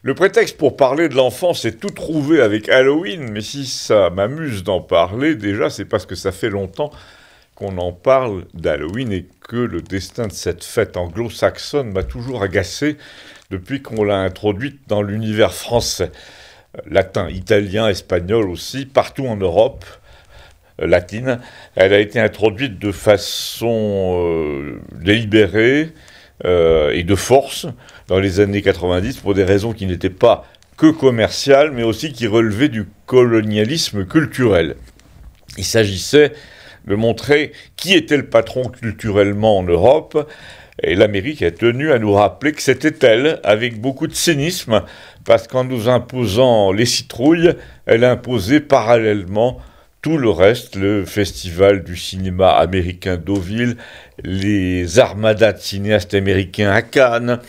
Le prétexte pour parler de l'enfance est tout trouvé avec Halloween, mais si ça m'amuse d'en parler, déjà, c'est parce que ça fait longtemps qu'on en parle d'Halloween et que le destin de cette fête anglo-saxonne m'a toujours agacé depuis qu'on l'a introduite dans l'univers français. Latin, italien, espagnol aussi, partout en Europe latine. Elle a été introduite de façon délibérée et de force dans les années 90 pour des raisons qui n'étaient pas que commerciales, mais aussi qui relevaient du colonialisme culturel. Il s'agissait de montrer qui était le patron culturellement en Europe, et l'Amérique a tenu à nous rappeler que c'était elle, avec beaucoup de cynisme, parce qu'en nous imposant les citrouilles, elle imposait parallèlement tout le reste, le festival du cinéma américain Deauville, les armadas de cinéastes américains à Cannes,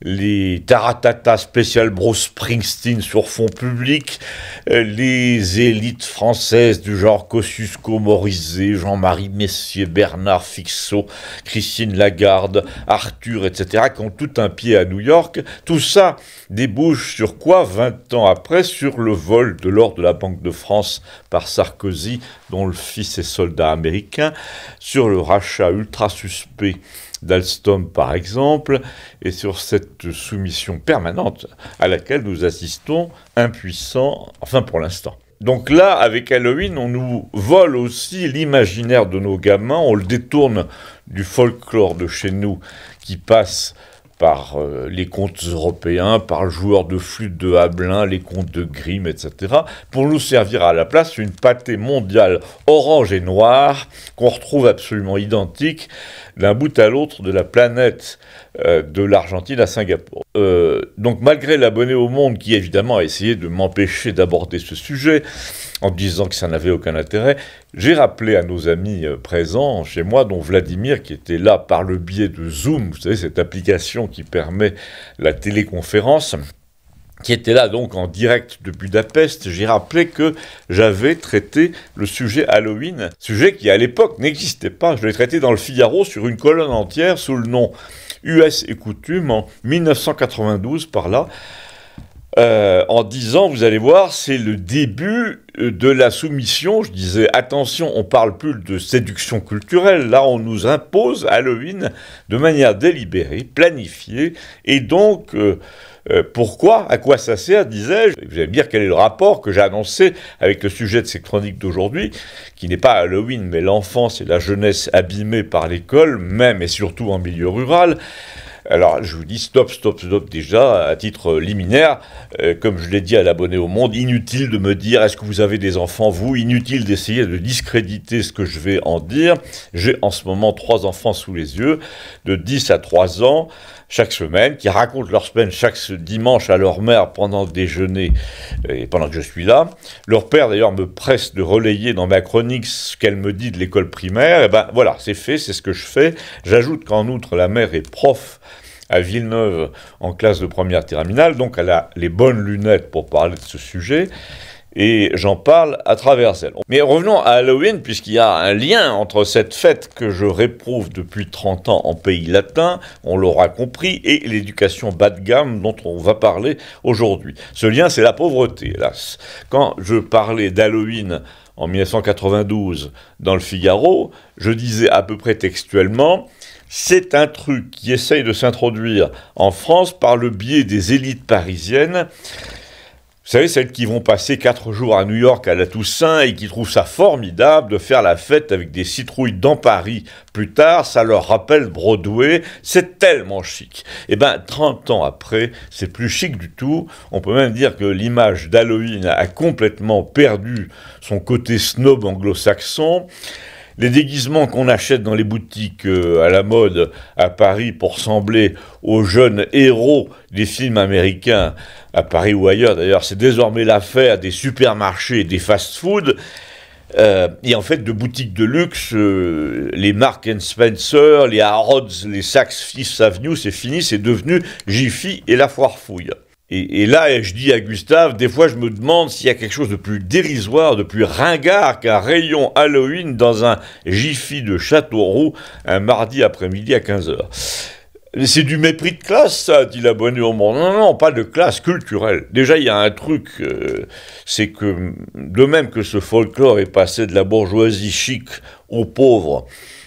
les Taratata spécial Bruce Springsteen sur fond public, les élites françaises du genre Kosciusko-Morizet, Jean-Marie Messier, Bernard Fixot, Christine Lagarde, Arthur, etc., qui ont tout un pied à New York. Tout ça débouche sur quoi, 20 ans après, sur le vol de l'or de la Banque de France par Sarkozy, dont le fils est soldat américain, sur le rachat ultra suspect d'Alstom par exemple, et sur cette soumission permanente à laquelle nous assistons impuissants, enfin pour l'instant. Donc là, avec Halloween, on nous vole aussi l'imaginaire de nos gamins, on le détourne du folklore de chez nous qui passe par les contes européens, par le joueur de flûte de Hamelin, les contes de Grimm, etc., pour nous servir à la place une pâtée mondiale orange et noire qu'on retrouve absolument identique d'un bout à l'autre de la planète, de l'Argentine à Singapour. Donc malgré l'abonné au Monde qui évidemment a essayé de m'empêcher d'aborder ce sujet, en disant que ça n'avait aucun intérêt, j'ai rappelé à nos amis présents chez moi, dont Vladimir, qui était là par le biais de Zoom, vous savez, cette application qui permet la téléconférence, qui était là donc en direct de Budapest. J'ai rappelé que j'avais traité le sujet Halloween, sujet qui à l'époque n'existait pas. Je l'ai traité dans le Figaro sur une colonne entière sous le nom US et coutumes en 1992 par là. En disant, vous allez voir, c'est le début de la soumission. Je disais, attention, on parle plus de séduction culturelle. Là, on nous impose Halloween de manière délibérée, planifiée. Et donc, pourquoi? À quoi ça sert, disais-je? Vous allez me dire quel est le rapport que j'ai annoncé avec le sujet de cette chronique d'aujourd'hui, qui n'est pas Halloween, mais l'enfance et la jeunesse abîmée par l'école, même et surtout en milieu rural. Alors, je vous dis stop déjà, à titre liminaire, comme je l'ai dit à l'abonné au Monde, inutile de me dire, est-ce que vous avez des enfants, vous? Inutile d'essayer de discréditer ce que je vais en dire. J'ai en ce moment 3 enfants sous les yeux, de 10 à 3 ans, chaque semaine, qui racontent leur semaine chaque dimanche à leur mère pendant le déjeuner, et pendant que je suis là. Leur père, d'ailleurs, me presse de relayer dans ma chronique ce qu'elle me dit de l'école primaire. Et ben voilà, c'est fait, c'est ce que je fais. J'ajoute qu'en outre, la mère est prof à Villeneuve en classe de première terminale, donc elle a les bonnes lunettes pour parler de ce sujet, et j'en parle à travers elle. Mais revenons à Halloween, puisqu'il y a un lien entre cette fête que je réprouve depuis 30 ans en pays latin, on l'aura compris, et l'éducation bas de gamme dont on va parler aujourd'hui. Ce lien, c'est la pauvreté, hélas. Quand je parlais d'Halloween en 1992 dans le Figaro, je disais à peu près textuellement: c'est un truc qui essaye de s'introduire en France par le biais des élites parisiennes. Vous savez, celles qui vont passer 4 jours à New York à la Toussaint et qui trouvent ça formidable de faire la fête avec des citrouilles dans Paris plus tard, ça leur rappelle Broadway, c'est tellement chic. Et bien, 30 ans après, c'est plus chic du tout. On peut même dire que l'image d'Halloween a complètement perdu son côté snob anglo-saxon. Les déguisements qu'on achète dans les boutiques à la mode à Paris pour ressembler aux jeunes héros des films américains, à Paris ou ailleurs d'ailleurs, c'est désormais l'affaire des supermarchés et des fast-foods. Et en fait, de boutiques de luxe, les Marks & Spencer, les Harrods, les Saks Fifth Avenue, c'est fini, c'est devenu Jiffy et la foire fouille. Et là, je dis à Gustave, des fois je me demande s'il y a quelque chose de plus dérisoire, de plus ringard qu'un rayon Halloween dans un Jiffy de Châteauroux un mardi après-midi à 15h. C'est du mépris de classe, ça, dit l'abonné au monde. Non, non, pas de classe culturelle. Déjà, il y a un truc, c'est que, de même que ce folklore est passé de la bourgeoisie chic aux pauvres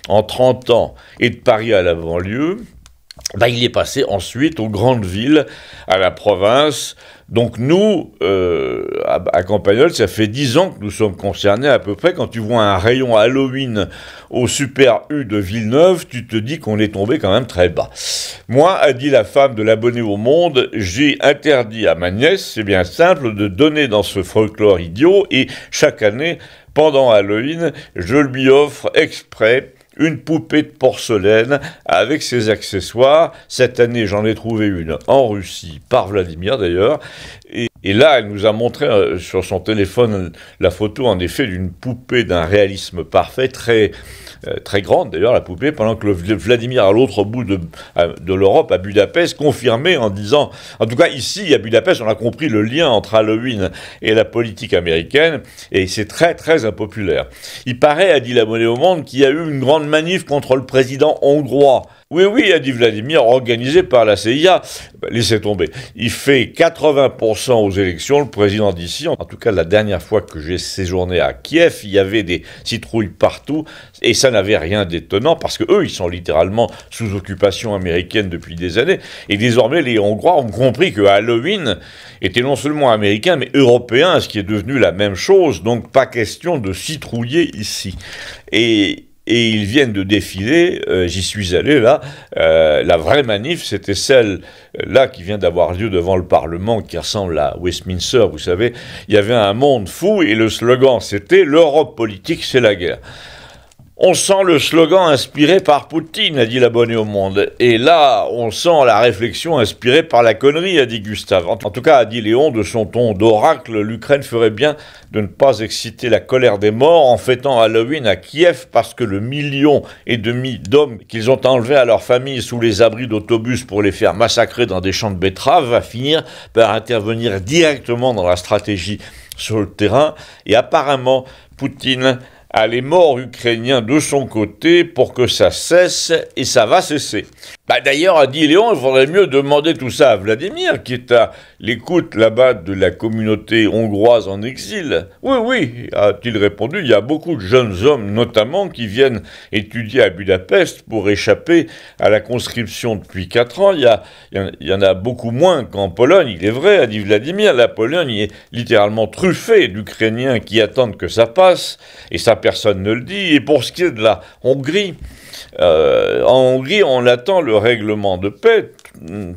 en 30 ans et de Paris à la banlieue, ben, il est passé ensuite aux grandes villes, à la province. Donc nous, à Campagnol, ça fait 10 ans que nous sommes concernés à peu près. Quand tu vois un rayon Halloween au Super U de Villeneuve, tu te dis qu'on est tombé quand même très bas. Moi, a dit la femme de l'abonné au monde, j'ai interdit à ma nièce, c'est bien simple, de donner dans ce folklore idiot, et chaque année, pendant Halloween, je lui offre exprès une poupée de porcelaine avec ses accessoires. Cette année, j'en ai trouvé une en Russie, par Vladimir d'ailleurs. Et là, elle nous a montré sur son téléphone la photo, en effet, d'une poupée d'un réalisme parfait, très grande d'ailleurs, la poupée, pendant que Vladimir, à l'autre bout de l'Europe, à Budapest, confirmait en disant, en tout cas ici, à Budapest, on a compris le lien entre Halloween et la politique américaine, et c'est très très impopulaire. Il paraît, a dit la Monnaie au Monde, qu'il y a eu une grande manif contre le président hongrois. Oui, oui, a dit Vladimir, organisé par la CIA. Ben, laissez tomber. Il fait 80% aux élections, le président d'ici. En tout cas, la dernière fois que j'ai séjourné à Kiev, il y avait des citrouilles partout, et ça n'avait rien d'étonnant, parce que eux, ils sont littéralement sous occupation américaine depuis des années, et désormais, les Hongrois ont compris que Halloween était non seulement américain, mais européen, ce qui est devenu la même chose, donc pas question de citrouiller ici. Et ils viennent de défiler, j'y suis allé là, la vraie manif, c'était celle là qui vient d'avoir lieu devant le Parlement, qui ressemble à Westminster, vous savez. Il y avait un monde fou, et le slogan c'était « L'Europe politique, c'est la guerre ». On sent le slogan inspiré par Poutine, a dit l'abonné au monde. Et là, on sent la réflexion inspirée par la connerie, a dit Gustave. En tout cas, a dit Léon, de son ton d'oracle, l'Ukraine ferait bien de ne pas exciter la colère des morts en fêtant Halloween à Kiev, parce que le 1,5 million d'hommes qu'ils ont enlevés à leur famille sous les abris d'autobus pour les faire massacrer dans des champs de betteraves va finir par intervenir directement dans la stratégie sur le terrain. Et apparemment, Poutine a les morts ukrainiens de son côté pour que ça cesse, et ça va cesser. Bah d'ailleurs, a dit Léon, il faudrait mieux demander tout ça à Vladimir, qui est à l'écoute là-bas de la communauté hongroise en exil. Oui, oui, a-t-il répondu, il y a beaucoup de jeunes hommes, notamment, qui viennent étudier à Budapest pour échapper à la conscription depuis 4 ans. Il y en a beaucoup moins qu'en Pologne, il est vrai, a dit Vladimir. La Pologne est littéralement truffée d'Ukrainiens qui attendent que ça passe, et ça, personne ne le dit. Et pour ce qui est de la Hongrie, en Hongrie, on attend le règlement de paix,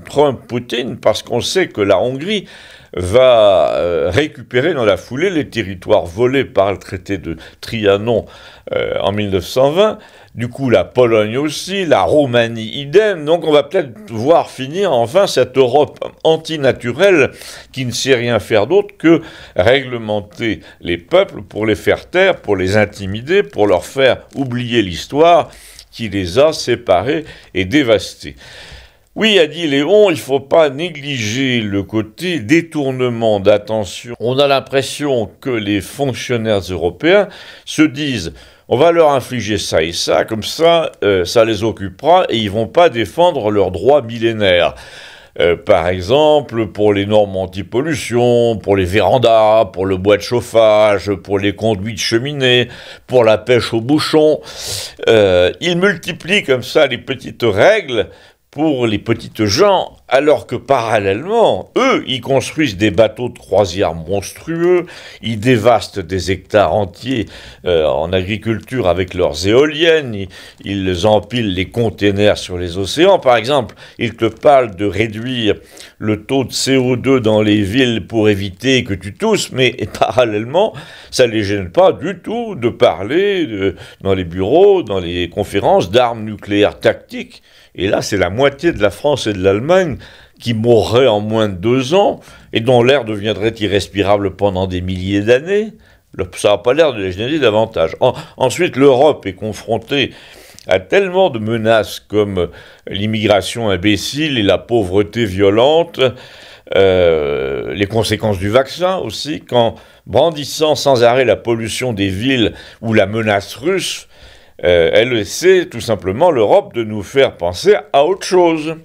Trump-Poutine, parce qu'on sait que la Hongrie va récupérer dans la foulée les territoires volés par le traité de Trianon en 1920. Du coup, la Pologne aussi, la Roumanie idem. Donc on va peut-être voir finir enfin cette Europe antinaturelle qui ne sait rien faire d'autre que réglementer les peuples pour les faire taire, pour les intimider, pour leur faire oublier l'histoire qui les a séparés et dévastés. Oui, a dit Léon, il ne faut pas négliger le côté détournement d'attention. On a l'impression que les fonctionnaires européens se disent « on va leur infliger ça et ça, comme ça, ça les occupera et ils ne vont pas défendre leurs droits millénaires ». Par exemple, pour les normes anti-pollution, pour les vérandas, pour le bois de chauffage, pour les conduits de cheminée, pour la pêche au bouchon. Ils multiplient comme ça les petites règles pour les petites gens, alors que parallèlement, eux, ils construisent des bateaux de croisière monstrueux, ils dévastent des hectares entiers en agriculture avec leurs éoliennes, ils empilent les containers sur les océans. Par exemple, ils te parlent de réduire le taux de CO2 dans les villes pour éviter que tu tousses, mais parallèlement, ça ne les gêne pas du tout de parler dans les bureaux, dans les conférences d'armes nucléaires tactiques. Et là, c'est la moitié de la France et de l'Allemagne qui mourraient en moins de 2 ans et dont l'air deviendrait irrespirable pendant des milliers d'années. Ça n'a pas l'air de les gêner davantage. Ensuite, l'Europe est confrontée à tellement de menaces comme l'immigration imbécile et la pauvreté violente, les conséquences du vaccin aussi, qu'en brandissant sans arrêt la pollution des villes ou la menace russe, elle essaie tout simplement, l'Europe, de nous faire penser à autre chose.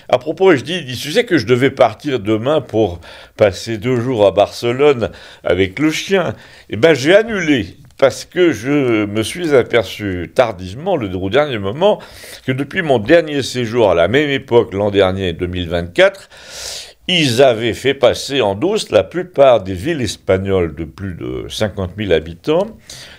À propos, il dit, tu sais que je devais partir demain pour passer 2 jours à Barcelone avec le chien. Eh ben, j'ai annulé. Parce que je me suis aperçu tardivement, au dernier moment, que depuis mon dernier séjour à la même époque, l'an dernier, 2024, ils avaient fait passer en douce la plupart des villes espagnoles de plus de 50 000 habitants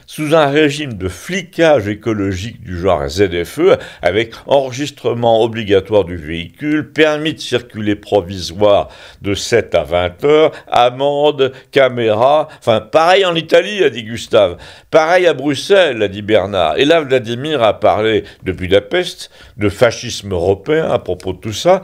sous un régime de flicage écologique du genre ZFE, avec enregistrement obligatoire du véhicule, permis de circuler provisoire de 7 à 20 heures, amende, caméra, enfin pareil en Italie, a dit Gustave, pareil à Bruxelles, a dit Bernard. Et là, Vladimir a parlé de Budapest, de fascisme européen à propos de tout ça.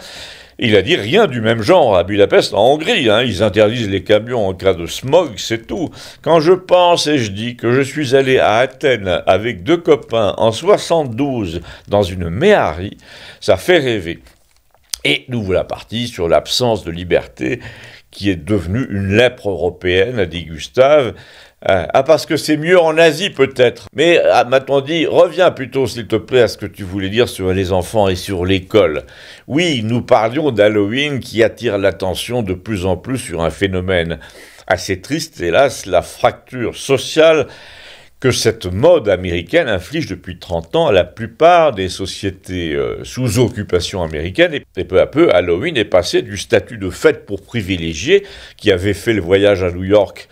Il a dit rien du même genre à Budapest, en Hongrie. Ils interdisent les camions en cas de smog, c'est tout. Quand je pense et je dis que je suis allé à Athènes avec 2 copains en 72 dans une méhari, ça fait rêver. Et nous voilà partis sur l'absence de liberté qui est devenue une lèpre européenne, a dit Gustave. Parce que c'est mieux en Asie peut-être. Mais m'a-t-on dit, reviens plutôt s'il te plaît à ce que tu voulais dire sur les enfants et sur l'école. Oui, nous parlions d'Halloween qui attire l'attention de plus en plus sur un phénomène assez triste, hélas, la fracture sociale que cette mode américaine inflige depuis 30 ans à la plupart des sociétés sous occupation américaine. Et peu à peu, Halloween est passé du statut de fête pour privilégiés, qui avait fait le voyage à New York,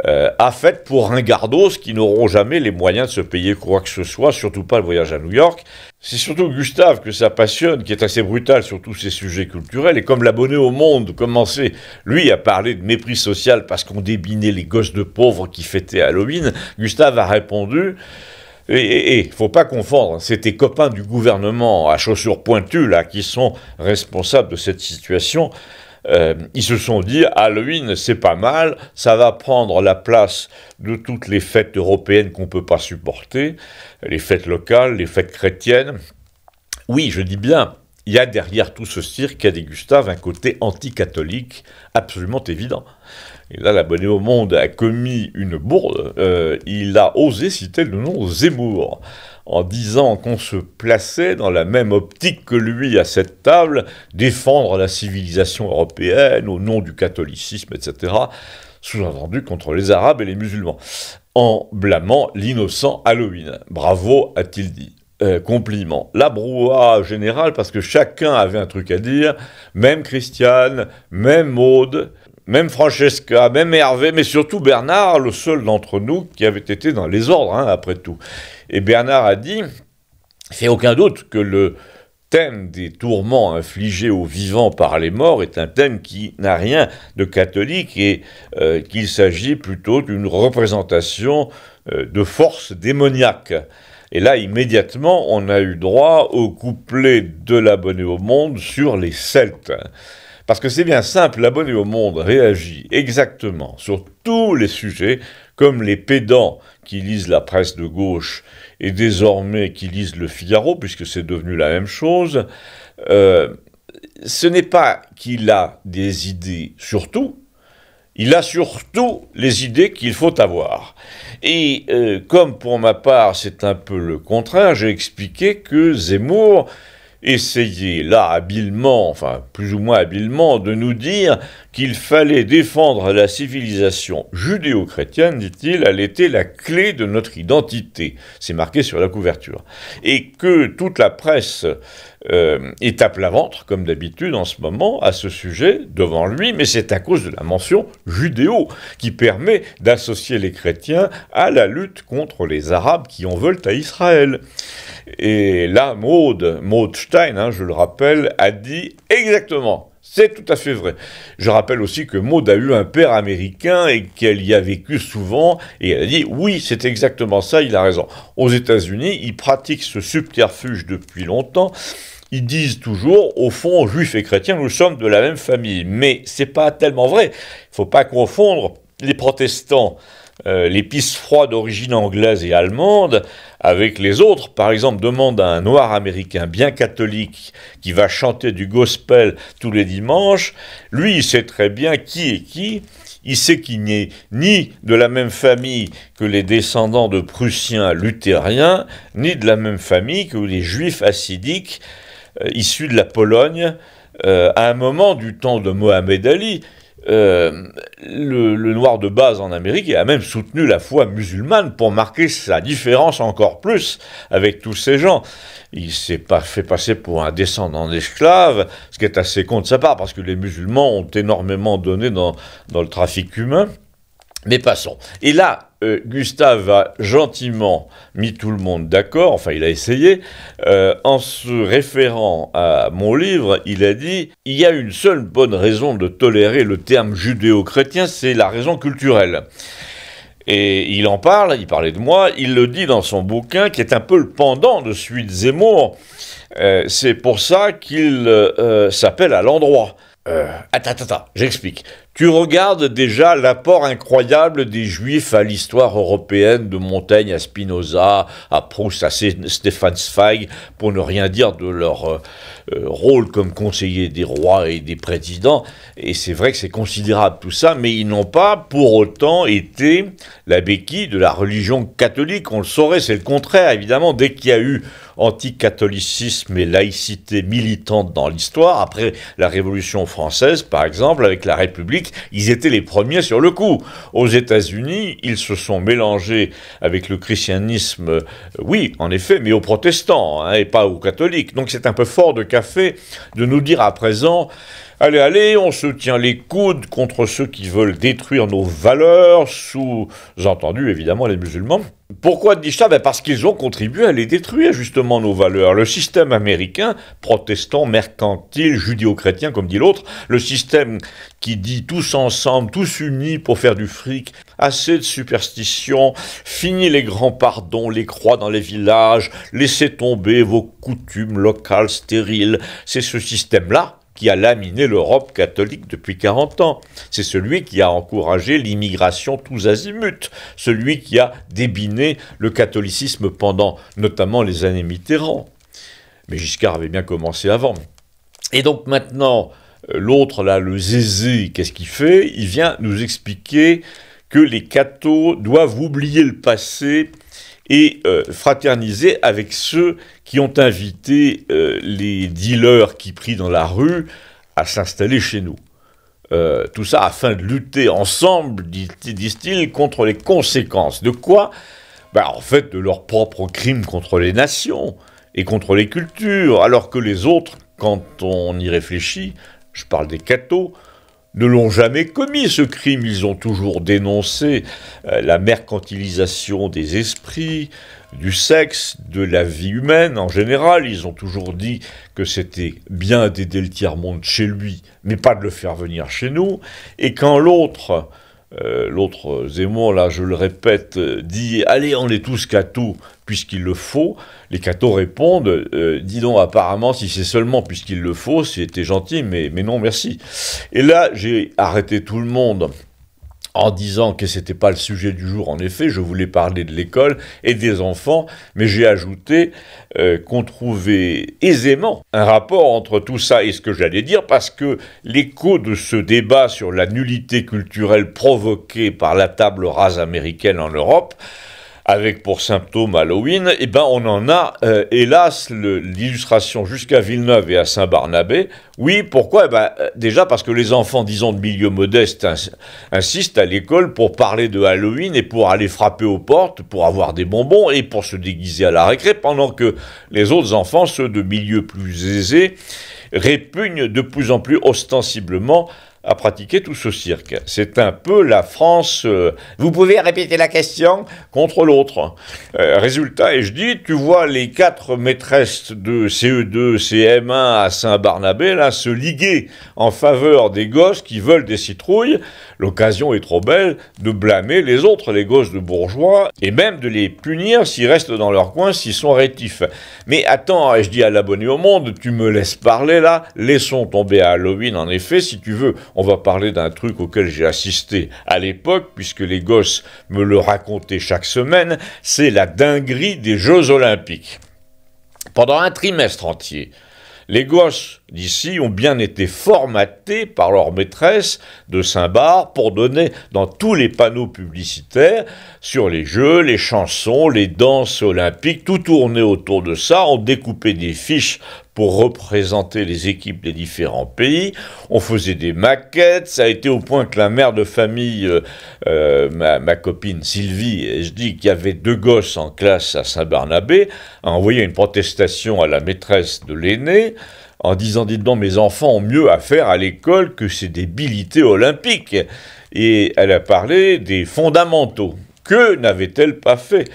à fête pour ringardos qui n'auront jamais les moyens de se payer quoi que ce soit, surtout pas le voyage à New York. C'est surtout Gustave que ça passionne, qui est assez brutal sur tous ces sujets culturels, et comme l'abonné au Monde commençait, lui, à parler de mépris social parce qu'on débinait les gosses de pauvres qui fêtaient Halloween, Gustave a répondu... Et faut pas confondre, c'est tes copains du gouvernement à chaussures pointues, là, qui sont responsables de cette situation. Ils se sont dit, Halloween, c'est pas mal, ça va prendre la place de toutes les fêtes européennes qu'on peut pas supporter, les fêtes locales, les fêtes chrétiennes. Oui, je dis bien, il y a derrière tout ce cirque, a dit Gustave, un côté anti-catholique absolument évident. Et là, l'abonné au Monde a commis une bourde. Il a osé citer le nom Zemmour, en disant qu'on se plaçait dans la même optique que lui à cette table, défendre la civilisation européenne au nom du catholicisme, etc., sous-entendu contre les Arabes et les musulmans, en blâmant l'innocent Halloween. Bravo, a-t-il dit. Compliment. La brouhaha générale, parce que chacun avait un truc à dire, même Christiane, même Maude, même Francesca, même Hervé, mais surtout Bernard, le seul d'entre nous qui avait été dans les ordres, après tout. Et Bernard a dit, il fait aucun doute que le thème des tourments infligés aux vivants par les morts est un thème qui n'a rien de catholique et qu'il s'agit plutôt d'une représentation de force démoniaque. Et là, immédiatement, on a eu droit au couplet de l'abonné au Monde sur les Celtes. Parce que c'est bien simple, l'abonné au Monde réagit exactement sur tous les sujets, comme les pédants qui lisent la presse de gauche et désormais qui lisent le Figaro, puisque c'est devenu la même chose. Ce n'est pas qu'il a des idées sur tout, il a surtout les idées qu'il faut avoir. Et comme pour ma part c'est un peu le contraire, j'ai expliqué que Zemmour essayait là habilement, enfin plus ou moins habilement, de nous dire qu'il fallait défendre la civilisation judéo-chrétienne, dit-il, elle était la clé de notre identité. C'est marqué sur la couverture. Et que toute la presse est à plat ventre, comme d'habitude en ce moment, à ce sujet, devant lui, mais c'est à cause de la mention judéo, qui permet d'associer les chrétiens à la lutte contre les Arabes qui en veulent à Israël. Et là, Maude Stein, je le rappelle, a dit exactement. C'est tout à fait vrai. Je rappelle aussi que Maude a eu un père américain et qu'elle y a vécu souvent, et elle a dit, oui, c'est exactement ça, il a raison. Aux États-Unis, ils pratiquent ce subterfuge depuis longtemps. Ils disent toujours, au fond, juifs et chrétiens, nous sommes de la même famille. Mais c'est pas tellement vrai. Il faut pas confondre les protestants, les pisse froids d'origine anglaise et allemande, avec les autres. Par exemple, demande à un noir américain bien catholique qui va chanter du gospel tous les dimanches. Lui, il sait très bien qui est qui. Il sait qu'il n'est ni de la même famille que les descendants de Prussiens luthériens, ni de la même famille que les juifs hassidiques issus de la Pologne, à un moment du temps de Mohamed Ali. Le noir de base en Amérique a même soutenu la foi musulmane pour marquer sa différence encore plus avec tous ces gens. Il s'est pas fait passer pour un descendant d'esclaves, ce qui est assez con de sa part, parce que les musulmans ont énormément donné dans le trafic humain. Mais passons. Et là, Gustave a gentiment mis tout le monde d'accord, enfin il a essayé, en se référant à mon livre, il a dit « Il y a une seule bonne raison de tolérer le terme judéo-chrétien, c'est la raison culturelle ». Et il en parle, il parlait de moi, il le dit dans son bouquin, qui est un peu le pendant de celui de Zemmour. C'est pour ça qu'il s'appelle À l'endroit. Attends, j'explique. Tu regardes déjà l'apport incroyable des Juifs à l'histoire européenne, de Montaigne à Spinoza, à Proust, à Stefan Zweig, pour ne rien dire de leur rôle comme conseiller des rois et des présidents. Et c'est vrai que c'est considérable tout ça, mais ils n'ont pas pour autant été la béquille de la religion catholique. On le saurait, c'est le contraire, évidemment. Dès qu'il y a eu anticatholicisme et laïcité militante dans l'histoire, après la Révolution française, par exemple, avec la République, ils étaient les premiers sur le coup. Aux États-Unis, ils se sont mélangés avec le christianisme, oui, en effet, mais aux protestants, hein, et pas aux catholiques. Donc c'est un peu fort de café de nous dire à présent: allez, on se tient les coudes contre ceux qui veulent détruire nos valeurs, sous-entendu évidemment les musulmans. Pourquoi dis-je ça? Parce qu'ils ont contribué à les détruire, justement, nos valeurs. Le système américain, protestant, mercantile, judéo-chrétien, comme dit l'autre, le système qui dit tous ensemble, tous unis pour faire du fric, assez de superstitions, fini les grands pardons, les croix dans les villages, laissez tomber vos coutumes locales stériles, c'est ce système-là qui a laminé l'Europe catholique depuis 40 ans. C'est celui qui a encouragé l'immigration tous azimuts, celui qui a débiné le catholicisme pendant notamment les années Mitterrand. Mais Giscard avait bien commencé avant. Et donc maintenant, l'autre là, le zézé, qu'est-ce qu'il fait? Il vient nous expliquer que les cathos doivent oublier le passé et fraterniser avec ceux qui ont invité les dealers qui prient dans la rue à s'installer chez nous. Tout ça afin de lutter ensemble, disent-ils, contre les conséquences. De quoi? En fait, de leurs propres crimes contre les nations et contre les cultures, alors que les autres, quand on y réfléchit, je parle des cathos, ne l'ont jamais commis, ce crime. Ils ont toujours dénoncé la mercantilisation des esprits, du sexe, de la vie humaine en général. Ils ont toujours dit que c'était bien d'aider le tiers-monde chez lui, mais pas de le faire venir chez nous. Et quand l'autre Zemmour, là, je le répète, dit « Allez, on est tous cathos, puisqu'il le faut », les cathos répondent « Dis donc, apparemment, si c'est seulement puisqu'il le faut, c'était gentil, mais non, merci ». Et là, j'ai arrêté tout le monde en disant que c'était pas le sujet du jour. En effet, je voulais parler de l'école et des enfants, mais j'ai ajouté qu'on trouvait aisément un rapport entre tout ça et ce que j'allais dire, parce que l'écho de ce débat sur la nullité culturelle provoquée par la table rase américaine en Europe, avec pour symptôme Halloween, on en a, hélas, l'illustration jusqu'à Villeneuve et à Saint-Barnabé. Oui, pourquoi? Déjà parce que les enfants, disons, de milieu modeste insistent à l'école pour parler de Halloween et pour aller frapper aux portes, pour avoir des bonbons et pour se déguiser à la récré, pendant que les autres enfants, ceux de milieu plus aisés, répugnent de plus en plus ostensiblement à pratiquer tout ce cirque. C'est un peu la France, vous pouvez répéter la question, contre l'autre. Résultat, et je dis, tu vois les 4 maîtresses de CE2, CM1 à Saint-Barnabé, là, se liguer en faveur des gosses qui veulent des citrouilles. L'occasion est trop belle de blâmer les autres, les gosses de bourgeois, et même de les punir s'ils restent dans leur coin, s'ils sont rétifs. Mais attends, je dis à l'abonné au monde, tu me laisses parler là, laissons tomber à Halloween, en effet, si tu veux. On va parler d'un truc auquel j'ai assisté à l'époque, puisque les gosses me le racontaient chaque semaine, c'est la dinguerie des Jeux Olympiques. Pendant un trimestre entier, les gosses d'ici ont bien été formatés par leur maîtresse de Saint-Bar pour donner dans tous les panneaux publicitaires sur les jeux, les chansons, les danses olympiques, tout tourné autour de ça. On découpait des fiches pour représenter les équipes des différents pays. On faisait des maquettes, ça a été au point que la mère de famille, ma copine Sylvie, je dis qu'il y avait 2 gosses en classe à Saint-Barnabé, a envoyé une protestation à la maîtresse de l'aîné, en disant « Dites donc, mes enfants ont mieux à faire à l'école que ces débilités olympiques ». Et elle a parlé des fondamentaux. Que n'avait-elle pas fait ?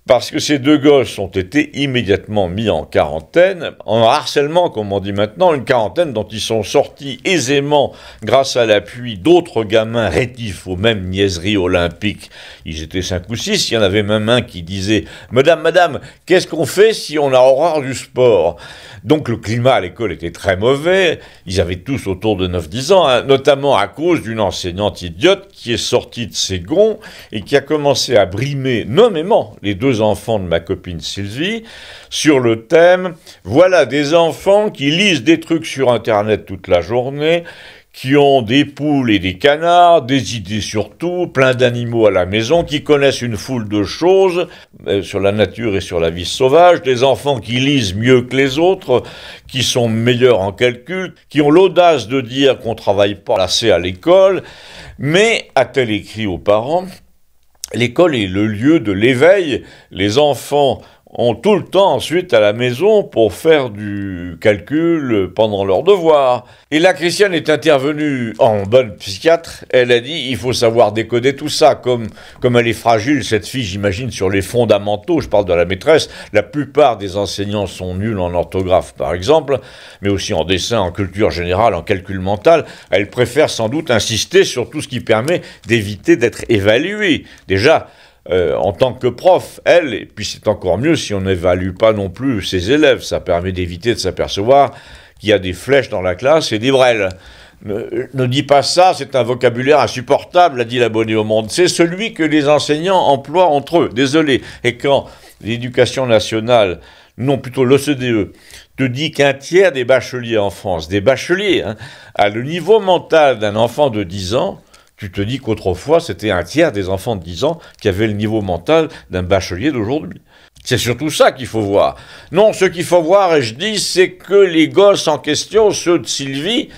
Parce que ces 2 gosses ont été immédiatement mis en quarantaine, en harcèlement comme on dit maintenant, une quarantaine dont ils sont sortis aisément grâce à l'appui d'autres gamins rétifs aux mêmes niaiseries olympiques. Ils étaient 5 ou 6, il y en avait même un qui disait « Madame, qu'est-ce qu'on fait si on a horreur du sport ?» Donc le climat à l'école était très mauvais, ils avaient tous autour de 9-10 ans, hein, notamment à cause d'une enseignante idiote qui est sortie de ses gonds et qui a commencé à brimer nommément les 2 enfants de ma copine Sylvie sur le thème « Voilà des enfants qui lisent des trucs sur Internet toute la journée, qui ont des poules et des canards, des idées sur tout, plein d'animaux à la maison, qui connaissent une foule de choses sur la nature et sur la vie sauvage, des enfants qui lisent mieux que les autres, qui sont meilleurs en calcul, qui ont l'audace de dire qu'on ne travaille pas assez à l'école, mais, a-t-elle écrit aux parents, l'école est le lieu de l'éveil, les enfants ont tout le temps ensuite à la maison pour faire du calcul pendant leurs devoirs. Et là, Christiane est intervenue en bonne psychiatre, elle a dit, il faut savoir décoder tout ça, comme elle est fragile, cette fille, j'imagine, sur les fondamentaux, je parle de la maîtresse, la plupart des enseignants sont nuls en orthographe, par exemple, mais aussi en dessin, en culture générale, en calcul mental, elle préfère sans doute insister sur tout ce qui permet d'éviter d'être évaluée. Déjà, en tant que prof, elle, et puis c'est encore mieux si on n'évalue pas non plus ses élèves, ça permet d'éviter de s'apercevoir qu'il y a des flèches dans la classe et des brels. Ne dis pas ça, c'est un vocabulaire insupportable, a dit l'abonné au Monde. C'est celui que les enseignants emploient entre eux, désolé. Et quand l'éducation nationale, non plutôt l'OCDE, te dit qu'un tiers des bacheliers en France, des bacheliers, hein, a le niveau mental d'un enfant de 10 ans, tu te dis qu'autrefois, c'était un tiers des enfants de 10 ans qui avaient le niveau mental d'un bachelier d'aujourd'hui. C'est surtout ça qu'il faut voir. Non, ce qu'il faut voir, et je dis, c'est que les gosses en question, ceux de Sylvie,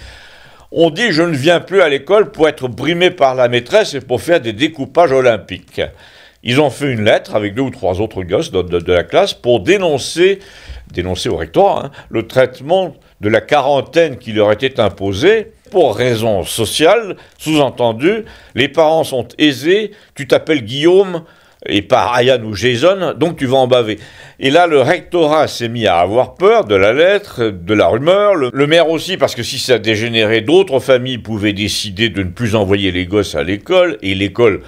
ont dit « je ne viens plus à l'école pour être brimé par la maîtresse et pour faire des découpages olympiques ». Ils ont fait une lettre avec 2 ou 3 autres gosses de la classe pour dénoncer au rectorat, hein, le traitement de la quarantaine qui leur était imposée pour raisons sociales, sous-entendu, les parents sont aisés, tu t'appelles Guillaume et pas Ryan ou Jason, donc tu vas en baver. Et là, le rectorat s'est mis à avoir peur de la lettre, de la rumeur, le maire aussi, parce que si ça dégénérait, d'autres familles pouvaient décider de ne plus envoyer les gosses à l'école, et l'école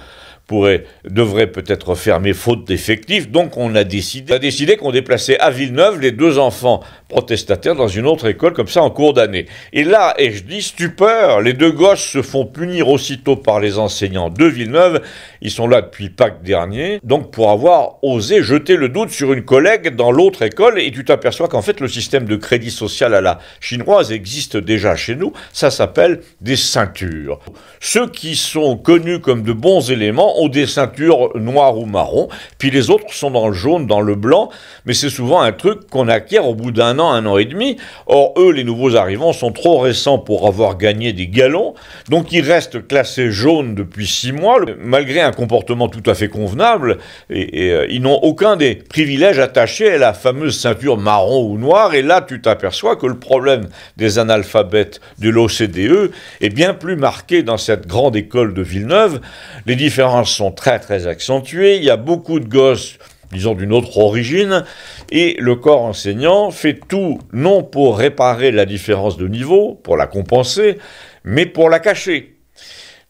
devrait peut-être fermer faute d'effectifs, donc on a décidé qu'on déplaçait à Villeneuve les 2 enfants protestataires dans une autre école, comme ça en cours d'année. Et là, et je dis stupeur, les 2 gosses se font punir aussitôt par les enseignants de Villeneuve, ils sont là depuis Pâques dernier, donc pour avoir osé jeter le doute sur une collègue dans l'autre école, et tu t'aperçois qu'en fait le système de crédit social à la chinoise existe déjà chez nous, ça s'appelle des ceintures. Ceux qui sont connus comme de bons éléments ont des ceintures noires ou marron, puis les autres sont dans le jaune, dans le blanc, mais c'est souvent un truc qu'on acquiert au bout d'1 an, 1 an et demi. Or, eux, les nouveaux arrivants, sont trop récents pour avoir gagné des galons, donc ils restent classés jaunes depuis 6 mois, malgré un comportement tout à fait convenable, et ils n'ont aucun des privilèges attachés à la fameuse ceinture marron ou noire, et là, tu t'aperçois que le problème des analphabètes de l'OCDE est bien plus marqué dans cette grande école de Villeneuve. Les différences sont très très accentuées, il y a beaucoup de gosses, disons d'une autre origine, et le corps enseignant fait tout, non pour réparer la différence de niveau, pour la compenser, mais pour la cacher.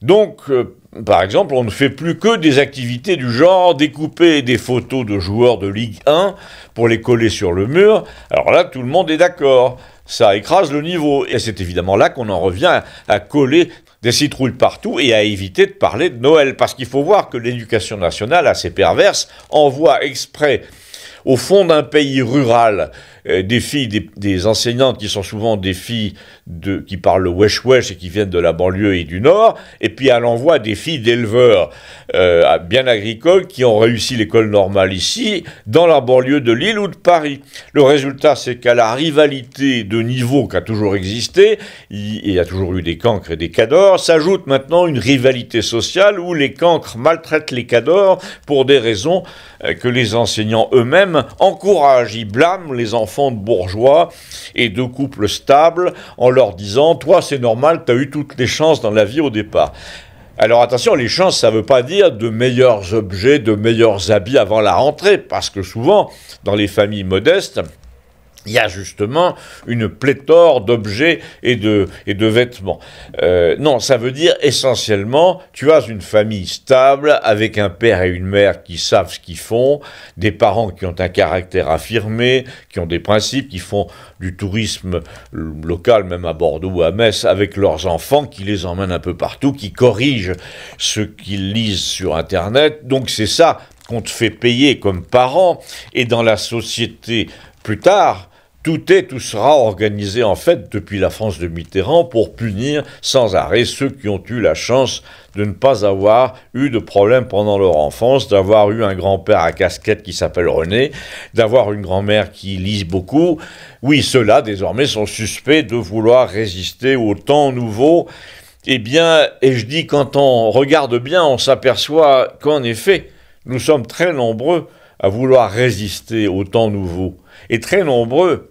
Donc, par exemple, on ne fait plus que des activités du genre découper des photos de joueurs de Ligue 1 pour les coller sur le mur. Alors là, tout le monde est d'accord, ça écrase le niveau, et c'est évidemment là qu'on en revient à coller des citrouilles partout et à éviter de parler de Noël. Parce qu'il faut voir que l'éducation nationale, assez perverse, envoie exprès au fond d'un pays rural des filles, des enseignantes qui sont souvent des filles qui parlent le wesh wesh et qui viennent de la banlieue et du Nord, et puis elle envoie des filles d'éleveurs bien agricoles qui ont réussi l'école normale ici, dans la banlieue de Lille ou de Paris. Le résultat, c'est qu'à la rivalité de niveau qui a toujours existé, il y a toujours eu des cancres et des cadors, s'ajoute maintenant une rivalité sociale où les cancres maltraitent les cadors pour des raisons que les enseignants eux-mêmes encouragent. Ils blâment les enfants de bourgeois et de couples stables en leur disant « Toi, c'est normal, tu as eu toutes les chances dans la vie au départ ». Alors attention, les chances, ça ne veut pas dire de meilleurs objets, de meilleurs habits avant la rentrée, parce que souvent, dans les familles modestes, il y a justement une pléthore d'objets et de vêtements. Non, ça veut dire essentiellement, tu as une famille stable avec un père et une mère qui savent ce qu'ils font, des parents qui ont un caractère affirmé, qui ont des principes, qui font du tourisme local, même à Bordeaux ou à Metz, avec leurs enfants, qui les emmènent un peu partout, qui corrigent ce qu'ils lisent sur Internet. Donc c'est ça qu'on te fait payer comme parent. Et dans la société, plus tard, tout sera organisé en fait depuis la France de Mitterrand pour punir sans arrêt ceux qui ont eu la chance de ne pas avoir eu de problème pendant leur enfance, d'avoir eu un grand-père à casquette qui s'appelle René, d'avoir une grand-mère qui lise beaucoup. Oui, ceux-là désormais sont suspects de vouloir résister au temps nouveau. Eh bien, et je dis quand on regarde bien, on s'aperçoit qu'en effet, nous sommes très nombreux à vouloir résister au temps nouveau et très nombreux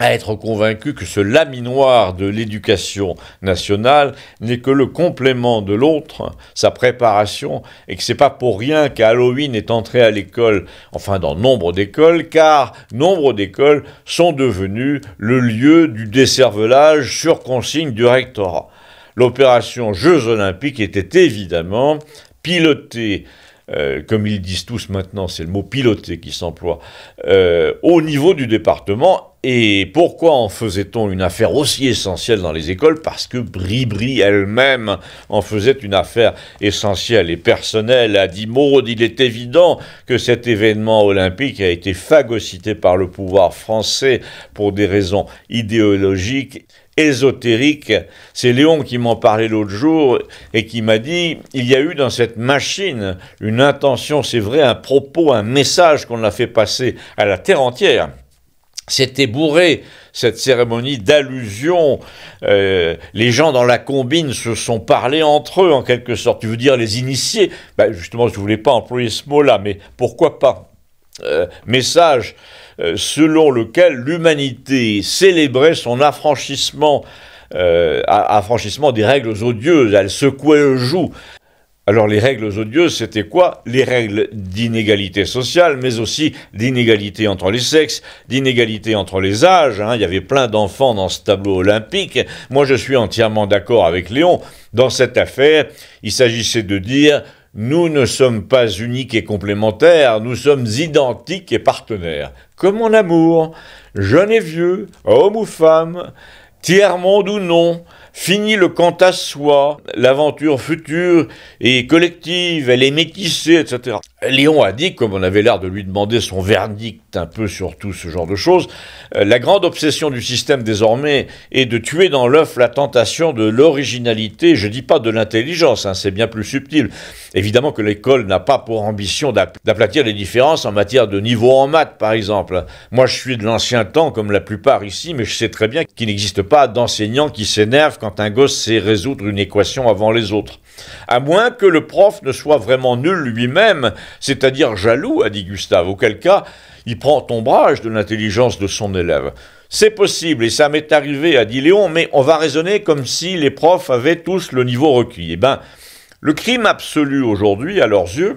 à être convaincus que ce laminoir de l'éducation nationale n'est que le complément de l'autre, sa préparation, et que c'est pas pour rien qu'Halloween est entré à l'école, enfin dans nombre d'écoles, car nombre d'écoles sont devenues le lieu du décervelage sur consigne du rectorat. L'opération Jeux Olympiques était évidemment pilotée, comme ils disent tous maintenant, c'est le mot piloter qui s'emploie, au niveau du département. Et pourquoi en faisait-on une affaire aussi essentielle dans les écoles? Parce que Bribri elle-même en faisait une affaire essentielle et personnelle. A dit Maud, il est évident que cet événement olympique a été phagocyté par le pouvoir français pour des raisons idéologiques, ésotériques. C'est Léon qui m'en parlait l'autre jour et qui m'a dit il y a eu dans cette machine une intention, c'est vrai, un propos, un message qu'on a fait passer à la terre entière. C'était bourré, cette cérémonie d'allusions. Les gens dans la combine se sont parlé entre eux, en quelque sorte. Tu veux dire les initiés? Justement, je ne voulais pas employer ce mot-là, mais pourquoi pas? Message selon lequel l'humanité célébrait son affranchissement des règles odieuses. Elle secouait le joug. Alors les règles odieuses, c'était quoi? Les règles d'inégalité sociale, mais aussi d'inégalité entre les sexes, d'inégalité entre les âges. Il y avait plein d'enfants dans ce tableau olympique. Moi, je suis entièrement d'accord avec Léon. Dans cette affaire, il s'agissait de dire « Nous ne sommes pas uniques et complémentaires, nous sommes identiques et partenaires. Comme en amour, jeune et vieux, homme ou femme, tiers-monde ou non, fini le quant à soi, l'aventure future et collective, elle est métissée, etc. » Léon a dit, comme on avait l'air de lui demander son verdict un peu sur tout ce genre de choses, la grande obsession du système désormais est de tuer dans l'œuf la tentation de l'originalité, je dis pas de l'intelligence, c'est bien plus subtil. Évidemment que l'école n'a pas pour ambition d'aplatir les différences en matière de niveau en maths, par exemple. Moi, je suis de l'ancien temps, comme la plupart ici, mais je sais très bien qu'il n'existe pas d'enseignant qui s'énerve quand un gosse sait résoudre une équation avant les autres. À moins que le prof ne soit vraiment nul lui-même, c'est-à-dire jaloux, a dit Gustave, auquel cas, il prend ombrage de l'intelligence de son élève. C'est possible, et ça m'est arrivé, a dit Léon, mais on va raisonner comme si les profs avaient tous le niveau requis. Eh bien, le crime absolu aujourd'hui, à leurs yeux,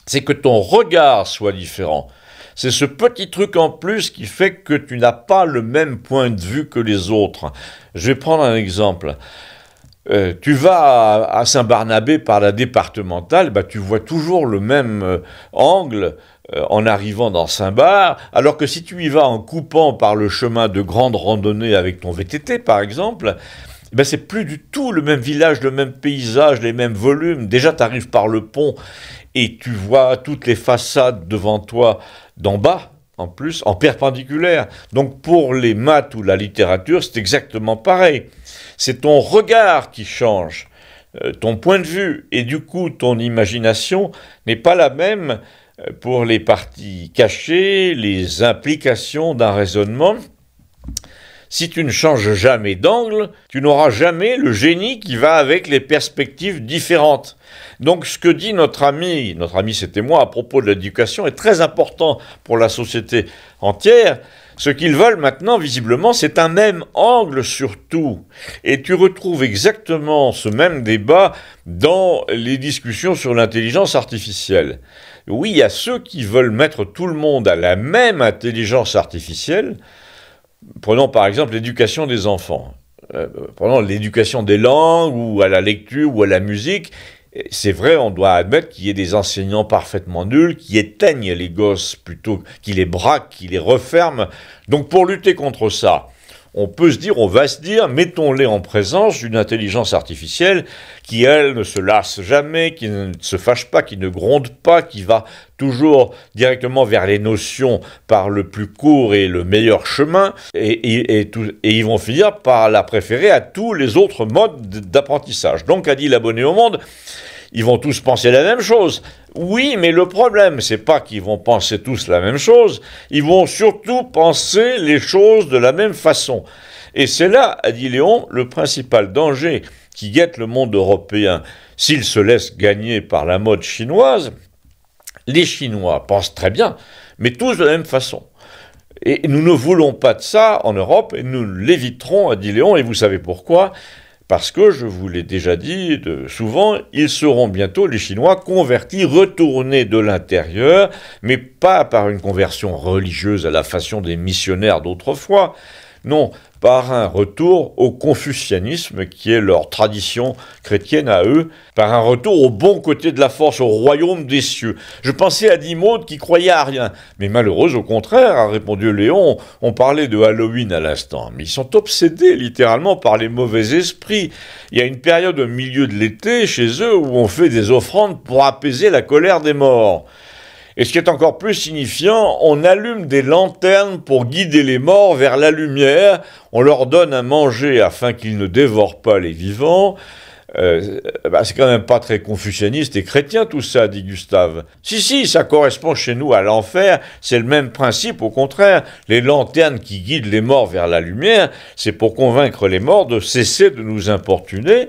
c'est que ton regard soit différent. C'est ce petit truc en plus qui fait que tu n'as pas le même point de vue que les autres. Je vais prendre un exemple. Tu vas à Saint-Barnabé par la départementale, tu vois toujours le même angle en arrivant dans Saint-Bar, alors que si tu y vas en coupant par le chemin de grande randonnée avec ton VTT, par exemple, c'est plus du tout le même village, le même paysage, les mêmes volumes. Déjà, tu arrives par le pont et tu vois toutes les façades devant toi d'en bas, en plus, en perpendiculaire. Donc pour les maths ou la littérature, c'est exactement pareil. C'est ton regard qui change, ton point de vue, et du coup ton imagination n'est pas la même pour les parties cachées, les implications d'un raisonnement. Si tu ne changes jamais d'angle, tu n'auras jamais le génie qui va avec les perspectives différentes. Donc ce que dit notre ami c'était moi, à propos de l'éducation, est très important pour la société entière. Ce qu'ils veulent maintenant, visiblement, c'est un même angle sur tout. Et tu retrouves exactement ce même débat dans les discussions sur l'intelligence artificielle. Oui, il y a ceux qui veulent mettre tout le monde à la même intelligence artificielle. Prenons par exemple l'éducation des enfants. Prenons l'éducation des langues, ou à la lecture, ou à la musique. C'est vrai, on doit admettre qu'il y ait des enseignants parfaitement nuls qui éteignent les gosses plutôt qu'ils les braquent, qu'ils les referment. Donc pour lutter contre ça, on va se dire, mettons-les en présence d'une intelligence artificielle qui, elle, ne se lasse jamais, qui ne se fâche pas, qui ne gronde pas, qui va toujours directement vers les notions par le plus court et le meilleur chemin, et ils vont finir par la préférer à tous les autres modes d'apprentissage. Donc, a dit l'abonné au monde, ils vont tous penser la même chose. Oui, mais le problème, c'est pas qu'ils vont penser tous la même chose, ils vont surtout penser les choses de la même façon. Et c'est là, a dit Léon, le principal danger qui guette le monde européen s'il se laisse gagner par la mode chinoise. Les Chinois pensent très bien, mais tous de la même façon. Et nous ne voulons pas de ça en Europe, et nous l'éviterons, a dit Léon, et vous savez pourquoi ? Parce que, je vous l'ai déjà dit souvent, ils seront bientôt, les Chinois, convertis, retournés de l'intérieur, mais pas par une conversion religieuse à la façon des missionnaires d'autrefois, non, par un retour au confucianisme, qui est leur tradition chrétienne à eux, par un retour au bon côté de la force, au royaume des cieux. Je pensais à Dimaude qui croyait à rien, mais malheureuse au contraire, a répondu Léon. On parlait de Halloween à l'instant, mais ils sont obsédés littéralement par les mauvais esprits. Il y a une période au milieu de l'été chez eux où on fait des offrandes pour apaiser la colère des morts. Et ce qui est encore plus signifiant, on allume des lanternes pour guider les morts vers la lumière, on leur donne à manger afin qu'ils ne dévorent pas les vivants. C'est quand même pas très confucianiste et chrétien tout ça, dit Gustave. Si, ça correspond chez nous à l'enfer, c'est le même principe, au contraire. Les lanternes qui guident les morts vers la lumière, c'est pour convaincre les morts de cesser de nous importuner,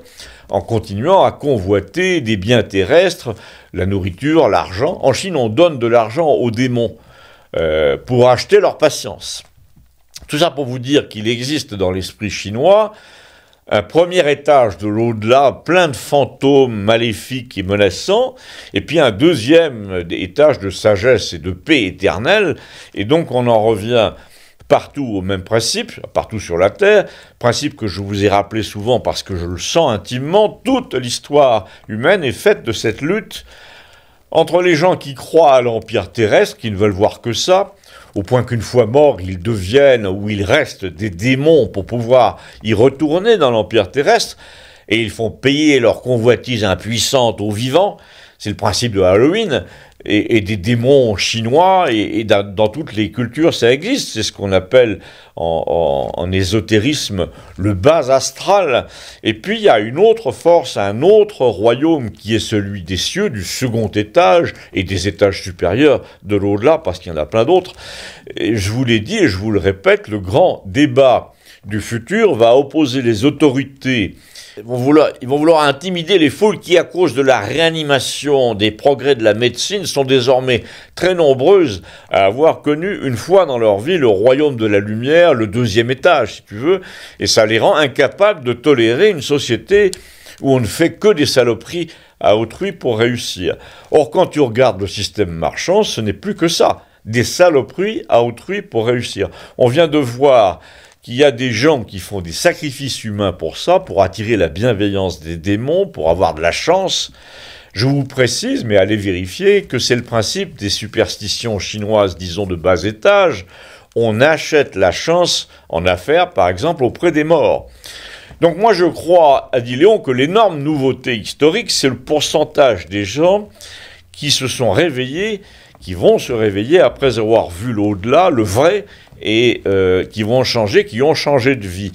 en continuant à convoiter des biens terrestres, la nourriture, l'argent. En Chine, on donne de l'argent aux démons pour acheter leur patience. Tout ça pour vous dire qu'il existe dans l'esprit chinois un premier étage de l'au-delà, plein de fantômes maléfiques et menaçants, et puis un deuxième étage de sagesse et de paix éternelle, et donc on en revient partout au même principe, partout sur la Terre, principe que je vous ai rappelé souvent parce que je le sens intimement. Toute l'histoire humaine est faite de cette lutte entre les gens qui croient à l'empire terrestre, qui ne veulent voir que ça, au point qu'une fois morts, ils deviennent ou ils restent des démons pour pouvoir y retourner dans l'empire terrestre, et ils font payer leur convoitise impuissante aux vivants. C'est le principe de Halloween. Et des démons chinois, et dans toutes les cultures, ça existe. C'est ce qu'on appelle en ésotérisme le bas astral. Et puis il y a une autre force, un autre royaume qui est celui des cieux, du second étage et des étages supérieurs de l'au-delà, parce qu'il y en a plein d'autres. Et je vous l'ai dit et je vous le répète, le grand débat du futur va opposer les autorités. Ils vont vouloir intimider les foules qui, à cause de la réanimation, des progrès de la médecine, sont désormais très nombreuses à avoir connu une fois dans leur vie le royaume de la lumière, le deuxième étage, si tu veux, et ça les rend incapables de tolérer une société où on ne fait que des saloperies à autrui pour réussir. Or, quand tu regardes le système marchand, ce n'est plus que ça, des saloperies à autrui pour réussir. On vient de voir qu'il y a des gens qui font des sacrifices humains pour ça, pour attirer la bienveillance des démons, pour avoir de la chance. Je vous précise, mais allez vérifier, que c'est le principe des superstitions chinoises, disons, de bas étage. On achète la chance en affaires, par exemple, auprès des morts. Donc moi je crois, a dit Léon, que l'énorme nouveauté historique, c'est le pourcentage des gens qui se sont réveillés, qui vont se réveiller après avoir vu l'au-delà, le vrai, et qui vont changer, qui ont changé de vie.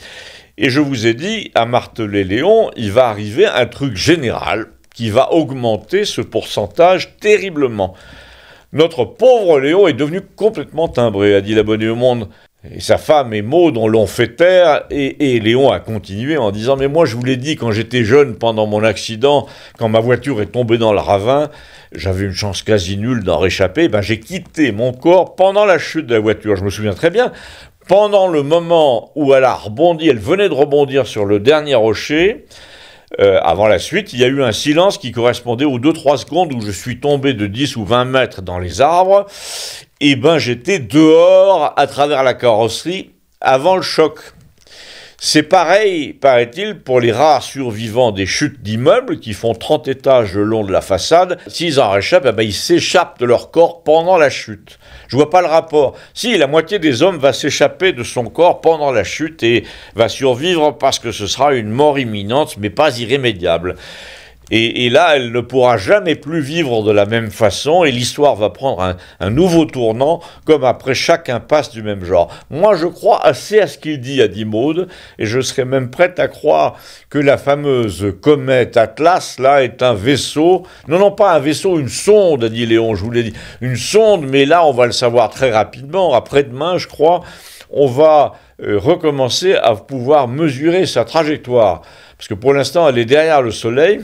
Et je vous ai dit, à Martelet-Léon, il va arriver un truc général qui va augmenter ce pourcentage terriblement. Notre pauvre Léon est devenu complètement timbré, a dit l'abonné au Monde. Et sa femme et Maud l'ont fait taire, et Léon a continué en disant « Mais moi, je vous l'ai dit, quand j'étais jeune, pendant mon accident, quand ma voiture est tombée dans le ravin, j'avais une chance quasi nulle d'en réchapper, ben, j'ai quitté mon corps pendant la chute de la voiture. Je me souviens très bien, pendant le moment où elle a rebondi, elle venait de rebondir sur le dernier rocher, avant la suite, il y a eu un silence qui correspondait aux 2-3 secondes où je suis tombé de 10 ou 20 mètres dans les arbres. Et ben j'étais dehors à travers la carrosserie avant le choc. C'est pareil, paraît-il, pour les rares survivants des chutes d'immeubles qui font 30 étages le long de la façade. S'ils en réchappent, eh ben, ils s'échappent de leur corps pendant la chute. Je vois pas le rapport. Si, la moitié des hommes va s'échapper de son corps pendant la chute et va survivre parce que ce sera une mort imminente, mais pas irrémédiable. Et là, elle ne pourra jamais plus vivre de la même façon et l'histoire va prendre un nouveau tournant, comme après chaque impasse du même genre. Moi, je crois assez à ce qu'il dit, a dit Maud, et je serais même prête à croire que la fameuse comète Atlas, là, est un vaisseau. Non, pas un vaisseau, une sonde, a dit Léon, je vous l'ai dit. Une sonde, mais là, on va le savoir très rapidement. Après-demain, je crois, on va recommencer à pouvoir mesurer sa trajectoire. Parce que pour l'instant, elle est derrière le Soleil.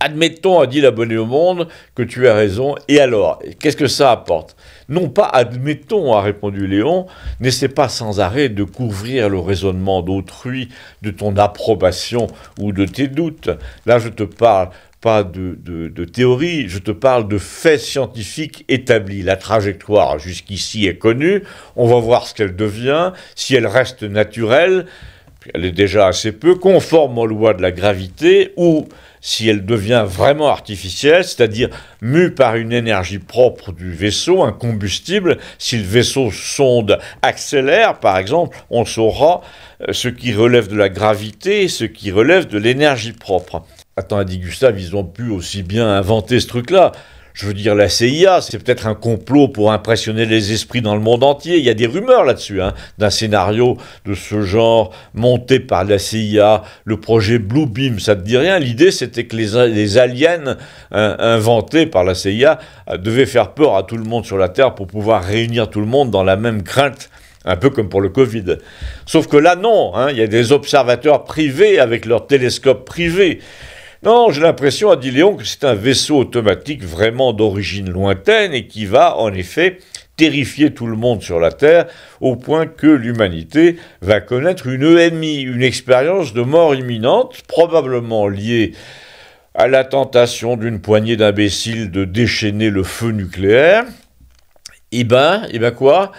Admettons, a dit l'abonné au Monde, que tu as raison, et alors, qu'est-ce que ça apporte? Non pas admettons, a répondu Léon, n'essaie pas sans arrêt de couvrir le raisonnement d'autrui, de ton approbation ou de tes doutes. Là, je te parle pas de théorie, je te parle de faits scientifiques établis. La trajectoire jusqu'ici est connue, on va voir ce qu'elle devient, si elle reste naturelle, elle est déjà assez peu conforme aux lois de la gravité, ou si elle devient vraiment artificielle, c'est-à-dire mue par une énergie propre du vaisseau, un combustible, si le vaisseau sonde accélère, par exemple, on saura ce qui relève de la gravité et ce qui relève de l'énergie propre. Attends, a dit Gustave, ils ont pu aussi bien inventer ce truc-là. Je veux dire, la CIA, c'est peut-être un complot pour impressionner les esprits dans le monde entier. Il y a des rumeurs là-dessus, d'un scénario de ce genre monté par la CIA, le projet Blue Beam, ça te dit rien? L'idée, c'était que les aliens inventés par la CIA devaient faire peur à tout le monde sur la Terre pour pouvoir réunir tout le monde dans la même crainte. Un peu comme pour le Covid. Sauf que là, non, il y a des observateurs privés avec leurs télescopes privés. Non, j'ai l'impression, a dit Léon, que c'est un vaisseau automatique vraiment d'origine lointaine et qui va, en effet, terrifier tout le monde sur la Terre au point que l'humanité va connaître une EMI, une expérience de mort imminente, probablement liée à la tentation d'une poignée d'imbéciles de déchaîner le feu nucléaire. Eh ben quoi ?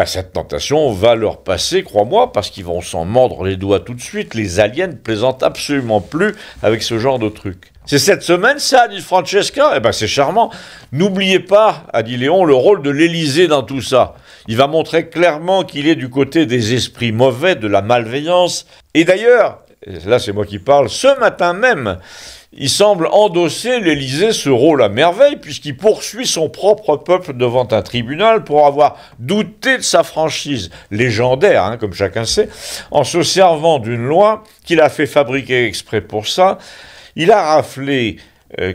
Cette tentation va leur passer, crois-moi, parce qu'ils vont s'en mordre les doigts tout de suite. Les aliens ne plaisantent absolument plus avec ce genre de truc. C'est cette semaine, ça, dit Francesca? C'est charmant. N'oubliez pas, a dit Léon, le rôle de l'Élysée dans tout ça. Il va montrer clairement qu'il est du côté des esprits mauvais, de la malveillance. Et d'ailleurs, là c'est moi qui parle, ce matin même, il semble endosser, l'Élysée, ce rôle à merveille, puisqu'il poursuit son propre peuple devant un tribunal pour avoir douté de sa franchise, légendaire, comme chacun sait, en se servant d'une loi qu'il a fait fabriquer exprès pour ça. Il a raflé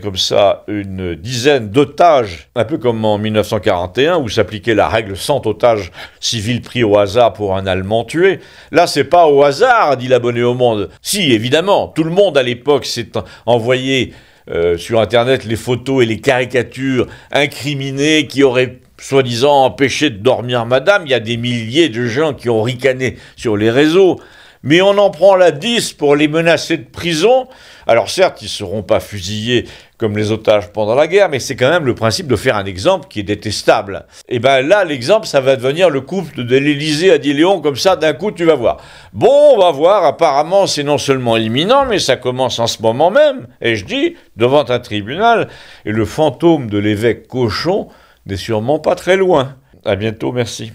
comme ça une dizaine d'otages, un peu comme en 1941 où s'appliquait la règle 100 otages civils pris au hasard pour un Allemand tué. Là, c'est pas au hasard, dit l'abonné au Monde. Si, évidemment, tout le monde à l'époque s'est envoyé sur Internet les photos et les caricatures incriminées qui auraient soi-disant empêché de dormir madame. Il y a des milliers de gens qui ont ricané sur les réseaux. Mais on en prend la 10 pour les menacer de prison. Alors certes, ils ne seront pas fusillés comme les otages pendant la guerre, mais c'est quand même le principe de faire un exemple qui est détestable. Et là, l'exemple, ça va devenir le couple de l'Élysée, a dit Léon, comme ça, d'un coup, tu vas voir. Bon, on va voir, apparemment, c'est non seulement imminent, mais ça commence en ce moment même. Et je dis, devant un tribunal, et le fantôme de l'évêque Cochon n'est sûrement pas très loin. À bientôt, merci.